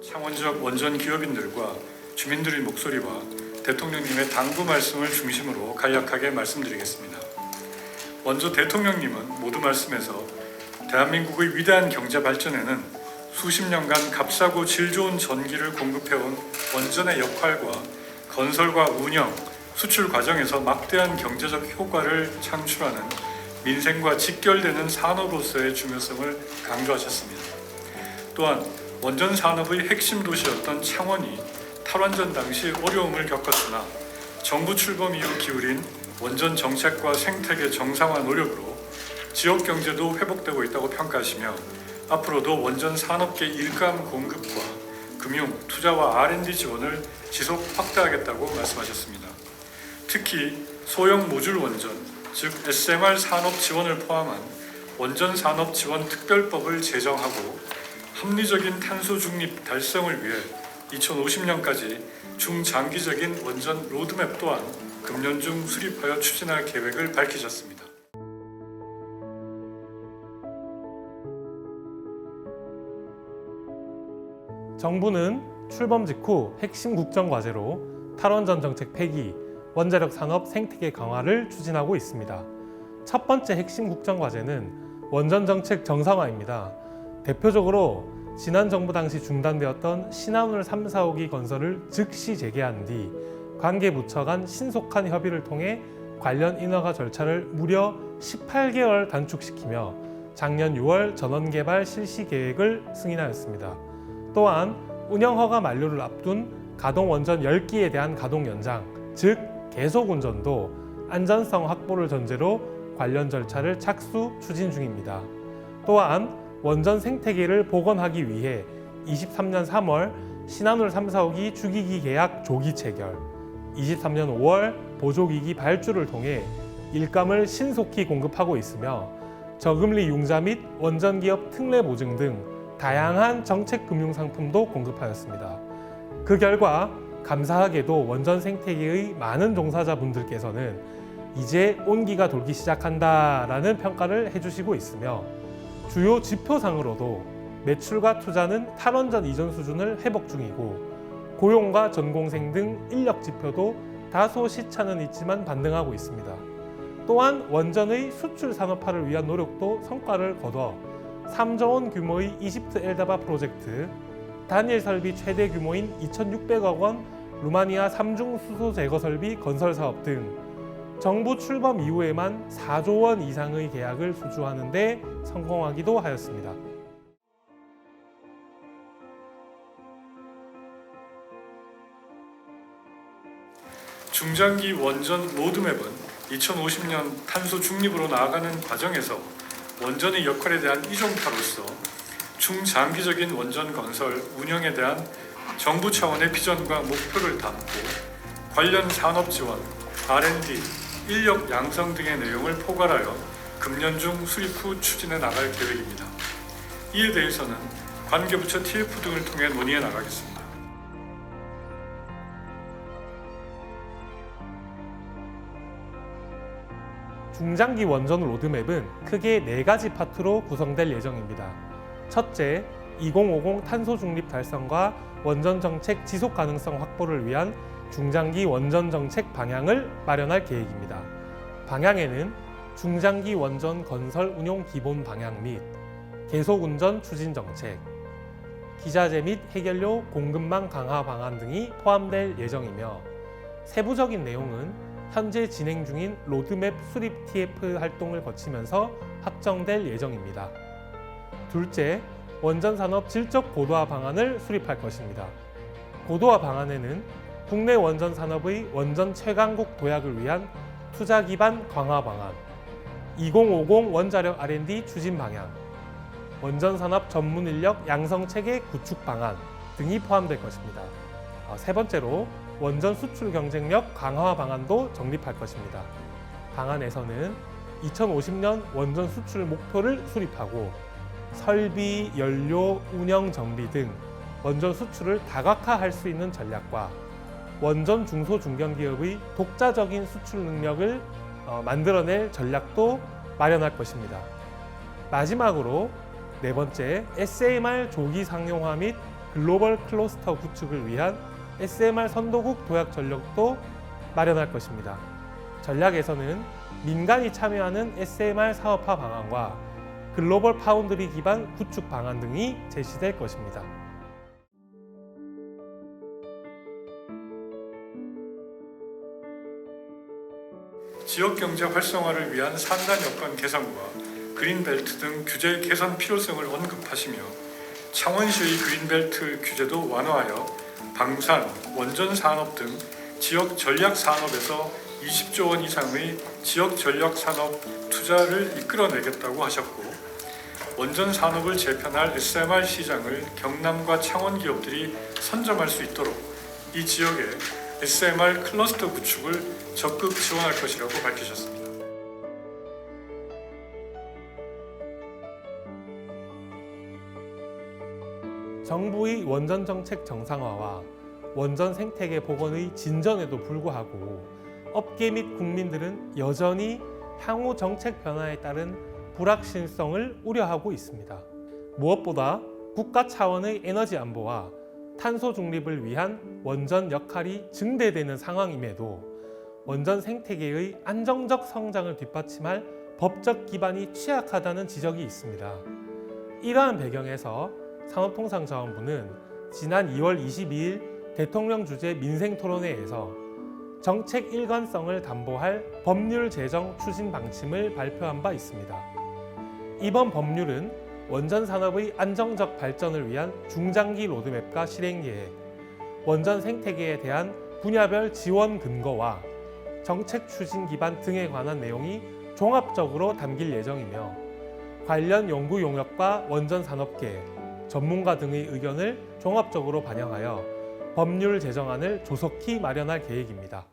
창원지역 원전 기업인들과 주민들의 목소리와 대통령님의 당부 말씀을 중심으로 간략하게 말씀드리겠습니다. 먼저 대통령님은 모두 말씀에서 대한민국의 위대한 경제 발전에는 수십 년간 값싸고 질 좋은 전기를 공급해온 원전의 역할과 건설과 운영, 수출 과정에서 막대한 경제적 효과를 창출하는 민생과 직결되는 산업으로서의 중요성을 강조하셨습니다. 또한 원전 산업의 핵심 도시였던 창원이 탈원전 당시 어려움을 겪었으나 정부 출범 이후 기울인 원전 정책과 생태계 정상화 노력으로 지역 경제도 회복되고 있다고 평가하시며 앞으로도 원전 산업계 일감 공급과 금융, 투자와 R&D 지원을 지속 확대하겠다고 말씀하셨습니다. 특히 소형 모듈 원전, 즉 SMR 산업 지원을 포함한 원전 산업 지원 특별법을 제정하고 합리적인 탄소 중립 달성을 위해 2050년까지 중장기적인 원전 로드맵 또한 금년 중 수립하여 추진할 계획을 밝히셨습니다. 정부는 출범 직후 핵심 국정 과제로 탈원전 정책 폐기, 원자력 산업 생태계 강화를 추진하고 있습니다. 첫 번째 핵심 국정 과제는 원전 정책 정상화입니다. 대표적으로 지난 정부 당시 중단되었던 신한울 3, 4호기 건설을 즉시 재개한 뒤 관계부처 간 신속한 협의를 통해 관련 인허가 절차를 무려 18개월 단축시키며 작년 6월 전원 개발 실시 계획을 승인하였습니다. 또한 운영허가 만료를 앞둔 가동 원전 10기에 대한 가동 연장, 즉 계속 운전도 안전성 확보를 전제로 관련 절차를 착수 추진 중입니다. 또한 원전 생태계를 복원하기 위해 23년 3월 신한울 3, 4호기 주기기 계약 조기 체결, 23년 5월 보조기기 발주를 통해 일감을 신속히 공급하고 있으며 저금리 융자 및 원전기업 특례 보증 등 다양한 정책 금융 상품도 공급하였습니다. 그 결과 감사하게도 원전 생태계의 많은 종사자분들께서는 이제 온기가 돌기 시작한다라는 평가를 해주시고 있으며 주요 지표상으로도 매출과 투자는 탈원전 이전 수준을 회복 중이고 고용과 전공생 등 인력 지표도 다소 시차는 있지만 반등하고 있습니다. 또한 원전의 수출 산업화를 위한 노력도 성과를 거둬 3조 원 규모의 이집트 엘다바 프로젝트, 단일 설비 최대 규모인 2,600억 원 루마니아 3중 수소 제거 설비 건설 사업 등 정부 출범 이후에만 4조 원 이상의 계약을 수주하는 데 성공하기도 하였습니다. 중장기 원전 로드맵은 2050년 탄소 중립으로 나아가는 과정에서 원전의 역할에 대한 이종파로서 중장기적인 원전 건설, 운영에 대한 정부 차원의 비전과 목표를 담고 관련 산업 지원, R&D, 인력 양성 등의 내용을 포괄하여 금년 중 수립 후 추진해 나갈 계획입니다. 이에 대해서는 관계부처 TF 등을 통해 논의해 나가겠습니다. 중장기 원전 로드맵은 크게 4가지 파트로 구성될 예정입니다. 첫째, 2050 탄소 중립 달성과 원전 정책 지속 가능성 확보를 위한 중장기 원전 정책 방향을 마련할 계획입니다. 방향에는 중장기 원전 건설 운용 기본 방향 및 계속 운전 추진 정책, 기자재 및 해결료 공급망 강화 방안 등이 포함될 예정이며 세부적인 내용은 현재 진행 중인 로드맵 수립 TF 활동을 거치면서 확정될 예정입니다. 둘째, 원전산업 질적 고도화 방안을 수립할 것입니다. 고도화 방안에는 국내 원전 산업의 원전 최강국 도약을 위한 투자 기반 강화 방안, 2050 원자력 R&D 추진 방향, 원전 산업 전문 인력 양성 체계 구축 방안 등이 포함될 것입니다. 세 번째로 원전 수출 경쟁력 강화 방안도 정립할 것입니다. 방안에서는 2050년 원전 수출 목표를 수립하고 설비, 연료, 운영 정비 등 원전 수출을 다각화할 수 있는 전략과 원전 중소 중견기업의 독자적인 수출 능력을 만들어낼 전략도 마련할 것입니다. 마지막으로 네 번째, SMR 조기 상용화 및 글로벌 클러스터 구축을 위한 SMR 선도국 도약 전력도 마련할 것입니다. 전략에서는 민간이 참여하는 SMR 사업화 방안과 글로벌 파운드리 기반 구축 방안 등이 제시될 것입니다. 지역경제 활성화를 위한 산단 여건 개선과 그린벨트 등 규제 개선 필요성을 언급하시며 창원시의 그린벨트 규제도 완화하여 방산, 원전 산업 등 지역 전략 산업에서 20조 원 이상의 지역 전략 산업 투자를 이끌어내겠다고 하셨고, 원전 산업을 재편할 SMR 시장을 경남과 창원 기업들이 선점할 수 있도록 이 지역의 SMR 클러스터 구축을 적극 지원할 것이라고 밝히셨습니다. 정부의 원전 정책 정상화와 원전 생태계 복원의 진전에도 불구하고 업계 및 국민들은 여전히 향후 정책 변화에 따른 불확실성을 우려하고 있습니다. 무엇보다 국가 차원의 에너지 안보와 탄소 중립을 위한 원전 역할이 증대되는 상황임에도 원전 생태계의 안정적 성장을 뒷받침할 법적 기반이 취약하다는 지적이 있습니다. 이러한 배경에서 산업통상자원부는 지난 2월 22일 대통령 주재 민생토론회에서 정책 일관성을 담보할 법률 제정 추진 방침을 발표한 바 있습니다. 이번 법률은 원전 산업의 안정적 발전을 위한 중장기 로드맵과 실행 계획, 원전 생태계에 대한 분야별 지원 근거와 정책 추진 기반 등에 관한 내용이 종합적으로 담길 예정이며 관련 연구 용역과 원전 산업계, 전문가 등의 의견을 종합적으로 반영하여 법률 제정안을 조속히 마련할 계획입니다.